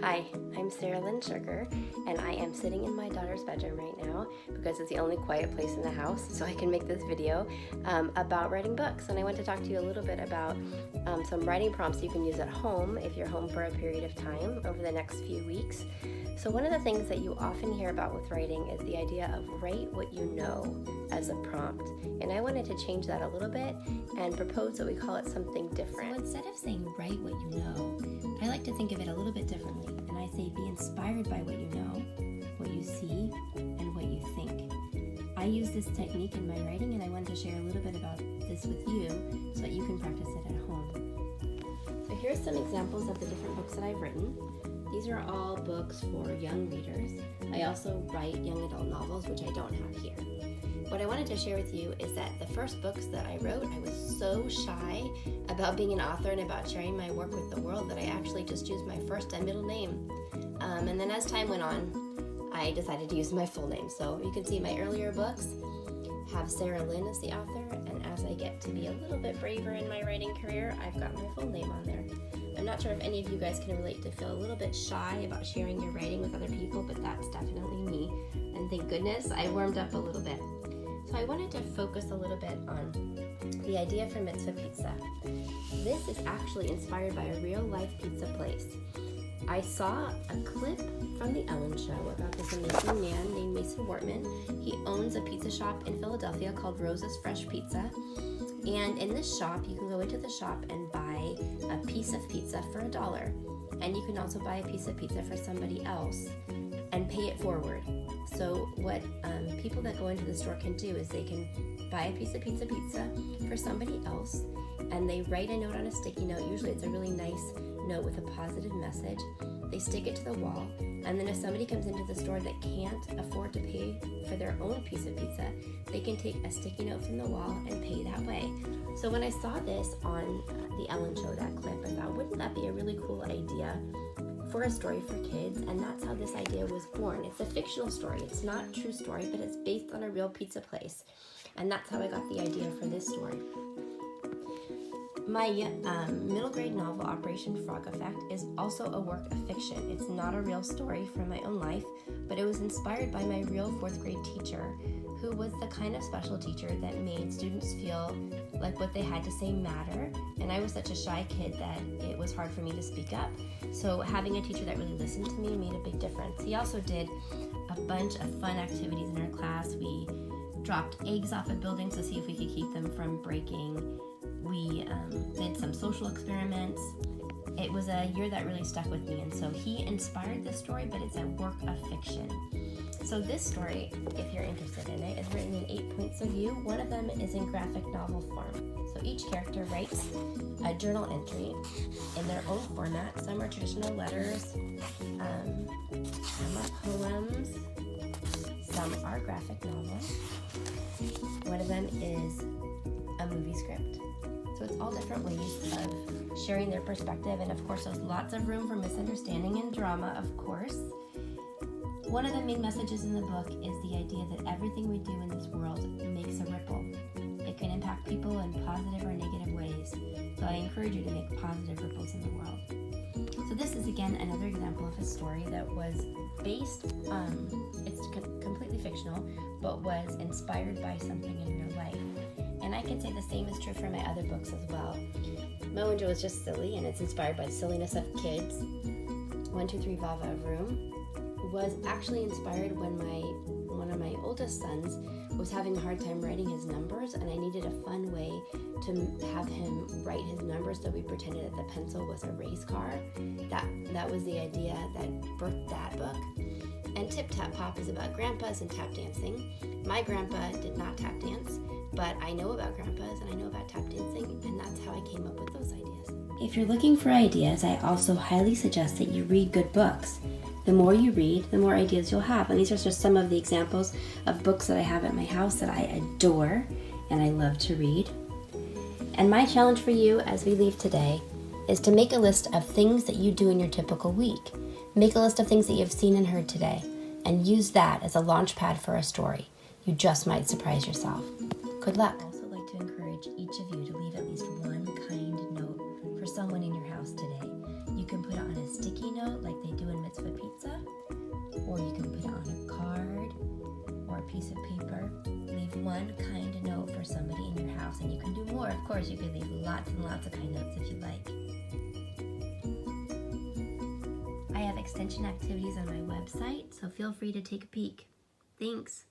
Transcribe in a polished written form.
Hi, I'm Lynn Scheerger, and I am sitting in my daughter's bedroom right now because it's the only quiet place in the house, so I can make this video about writing books. And I want to talk to you a little bit about some writing prompts you can use at home if you're home for a period of time over the next few weeks. So one of the things that you often hear about with writing is the idea of write what you know as a prompt. And I wanted to change that a little bit and propose that we call it something different. So instead of saying write what you know, I like to think of it a little bit differently. And I say be inspired by what you know, what you see, and what you think. I use this technique in my writing, and I wanted to share a little bit about this with you so that you can practice it at home. So here's some examples of the different books that I've written. These are all books for young readers. I also write young adult novels, which I don't have here. What I wanted to share with you is that the first books that I wrote, I was so shy about being an author and about sharing my work with the world that I actually just used my first and middle name. And then as time went on, I decided to use my full name. So you can see my earlier books have Lynn as the author, and as I get to be a little bit braver in my writing career, I've got my full name on there. I'm not sure if any of you guys can relate to feel a little bit shy about sharing your writing with other people, but that's definitely me. And thank goodness I warmed up a little bit. So I wanted to focus a little bit on the idea for Mitzvah Pizza. This is actually inspired by a real life pizza place. I saw a clip from the Ellen Show about this amazing man named Mason Wortman. He owns a pizza shop in Philadelphia called Rosa's Fresh Pizza. And in this shop, you can go into the shop and buy a piece of pizza for $1. And you can also buy a piece of pizza for somebody else and pay it forward. So what people that go into the store can do is they can buy a piece of pizza for somebody else, and they write a note on a sticky note. Usually it's a really nice note with a positive message. They stick it to the wall, and then if somebody comes into the store that can't afford to pay for their own piece of pizza, they can take a sticky note from the wall and pay that way. So when I saw this on the Ellen Show, that clip, I thought, wouldn't that be a really cool idea for a story for kids? And that's how this idea was born. It's a fictional story. It's not a true story, but it's based on a real pizza place. And that's how I got the idea for this story. My middle grade novel, Operation Frog Effect, is also a work of fiction. It's not a real story from my own life, but it was inspired by my real 4th grade teacher, who was the kind of special teacher that made students feel like what they had to say mattered. And I was such a shy kid that it was hard for me to speak up. So having a teacher that really listened to me made a big difference. He also did a bunch of fun activities in our class. We dropped eggs off of buildings to see if we could keep them from breaking. We did some social experiments. It was a year that really stuck with me, and so he inspired this story, but it's a work of fiction. So this story, if you're interested in it, is written in 8 points of view. One of them is in graphic novel form. So each character writes a journal entry in their own format. Some are traditional letters, some are poems, some are graphic novels. One of them is a movie script. So it's all different ways of sharing their perspective, and of course there's lots of room for misunderstanding and drama, of course. One of the main messages in the book is the idea that everything we do in this world makes a ripple. It can impact people in positive or negative ways, so I encourage you to make positive ripples in the world. So this is again another example of a story that was based, it's completely fictional, but was inspired by something in real life. And I can say the same is true for my other books as well. Mojo is just silly, and it's inspired by the silliness of kids. 1, 2, 3 Vava Room was actually inspired when one of my oldest sons was having a hard time writing his numbers, and I needed a fun way to have him write his numbers, so we pretended that the pencil was a race car. That was the idea that birthed that book. And Tip Tap Pop is about grandpas and tap dancing. My grandpa did not tap dance, but I know about grandpas and I know about tap dancing, and that's how I came up with those ideas. If you're looking for ideas, I also highly suggest that you read good books. The more you read, the more ideas you'll have. And these are just some of the examples of books that I have at my house that I adore and I love to read. And my challenge for you as we leave today is to make a list of things that you do in your typical week. Make a list of things that you've seen and heard today, and use that as a launch pad for a story. You just might surprise yourself. Good luck. I'd also like to encourage each of you to leave at least one kind note for someone in your house today. You can put it on a sticky note like they do in one kind note for somebody in your house, and you can do more. Of course, you can leave lots and lots of kind notes if you like. I have extension activities on my website, so feel free to take a peek. Thanks.